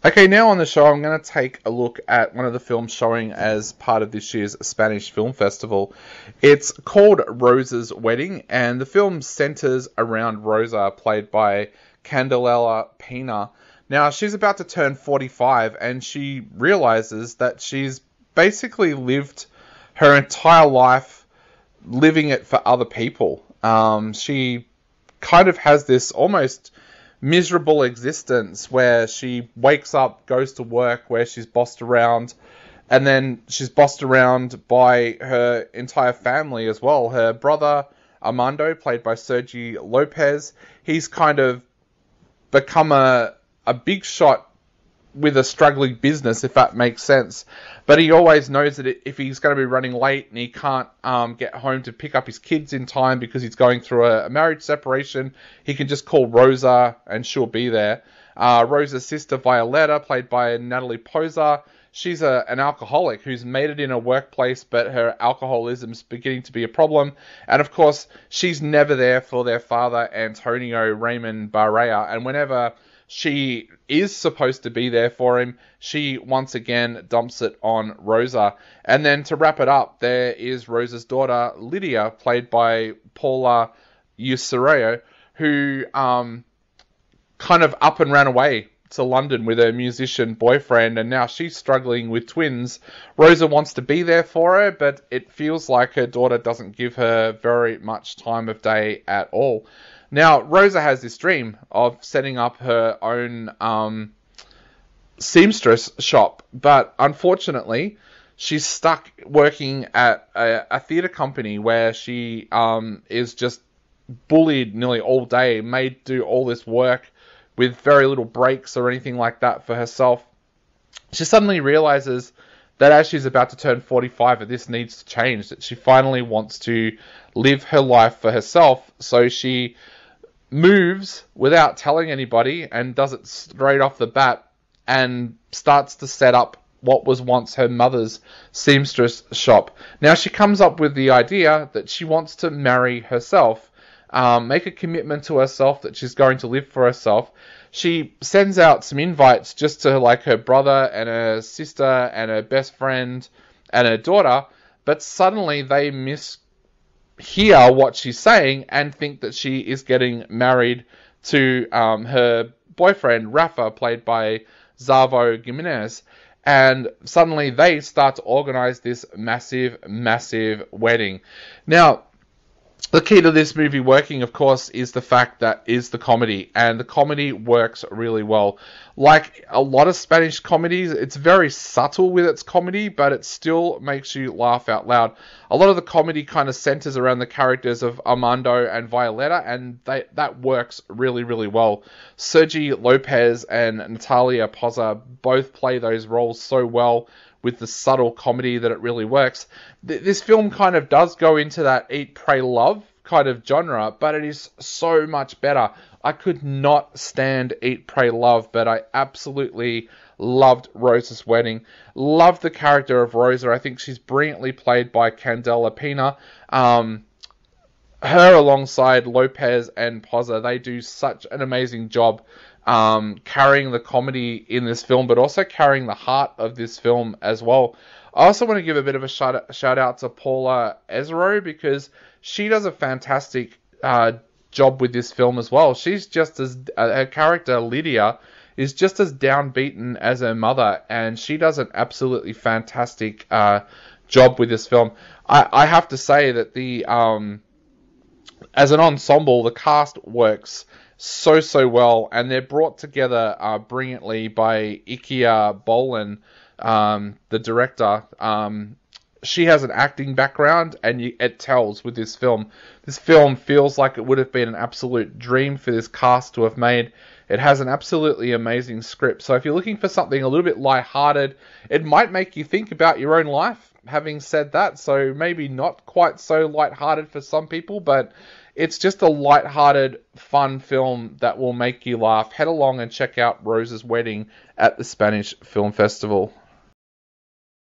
Okay, now on the show, I'm going to take a look at one of the films showing as part of this year's Spanish Film Festival. It's called Rosa's Wedding, and the film centers around Rosa, played by Candela Pina. Now, she's about to turn 45, and she realizes that she's basically lived her entire life living it for other people. She kind of has this almost miserable existence where she wakes up, goes to work, where she's bossed around, and then she's bossed around by her entire family as well. Her brother, Armando, played by Sergi Lopez, he's kind of become a big shot with a struggling business, if that makes sense. But he always knows that if he's going to be running late and he can't get home to pick up his kids in time because he's going through a marriage separation, he can just call Rosa and she'll be there. Rosa's sister, Violetta, played by Natalie Poza, she's an alcoholic who's made it in a workplace, but her alcoholism's beginning to be a problem. And of course, she's never there for their father, Antonio Raymond Barea. And whenever she is supposed to be there for him, she once again dumps it on Rosa. And then to wrap it up, there is Rosa's daughter, Lydia, played by Paula Usureo, who kind of up and ran away to London with her musician boyfriend, and now she's struggling with twins. Rosa wants to be there for her, but it feels like her daughter doesn't give her very much time of day at all. Now, Rosa has this dream of setting up her own seamstress shop, but unfortunately, she's stuck working at a theatre company where she is just bullied nearly all day, made do all this work with very little breaks or anything like that for herself. She suddenly realizes that as she's about to turn 45, that this needs to change, that she finally wants to live her life for herself, so she moves without telling anybody and does it straight off the bat and starts to set up what was once her mother's seamstress shop. Now she comes up with the idea that she wants to marry herself, make a commitment to herself that she's going to live for herself. She sends out some invites just to like her brother and her sister and her best friend and her daughter, but suddenly they hear what she's saying and think that she is getting married to her boyfriend, Rafa, played by Zavo Gimenez. And suddenly they start to organize this massive, massive wedding. Now, the key to this movie working, of course, is the fact that is the comedy, and the comedy works really well. Like a lot of Spanish comedies, it's very subtle with its comedy, but it still makes you laugh out loud. A lot of the comedy kind of centers around the characters of Armando and Violetta, and that works really, really well. Sergi Lopez and Natalia Poza both play those roles so well with the subtle comedy that it really works. This film kind of does go into that eat, pray, love kind of genre, but it is so much better. I could not stand Eat, Pray, Love, but I absolutely loved Rosa's Wedding. Loved the character of Rosa. I think she's brilliantly played by Candela Pina. Her alongside Lopez and Poza, they do such an amazing job carrying the comedy in this film, but also carrying the heart of this film as well. I also want to give a bit of a shout out to Paula Ezero, because she does a fantastic job with this film as well. She's just as, her character Lydia is just as downbeaten as her mother, and she does an absolutely fantastic job with this film. I have to say that the as an ensemble, the cast works so well, and they're brought together brilliantly by Ikia Bolan, the director. She has an acting background, and it tells with this film. This film feels like it would have been an absolute dream for this cast to have made. It has an absolutely amazing script. So if you're looking for something a little bit lighthearted, it might make you think about your own life. Having said that, so maybe not quite so lighthearted for some people, but it's just a lighthearted, fun film that will make you laugh. Head along and check out Rosa's Wedding at the Spanish Film Festival.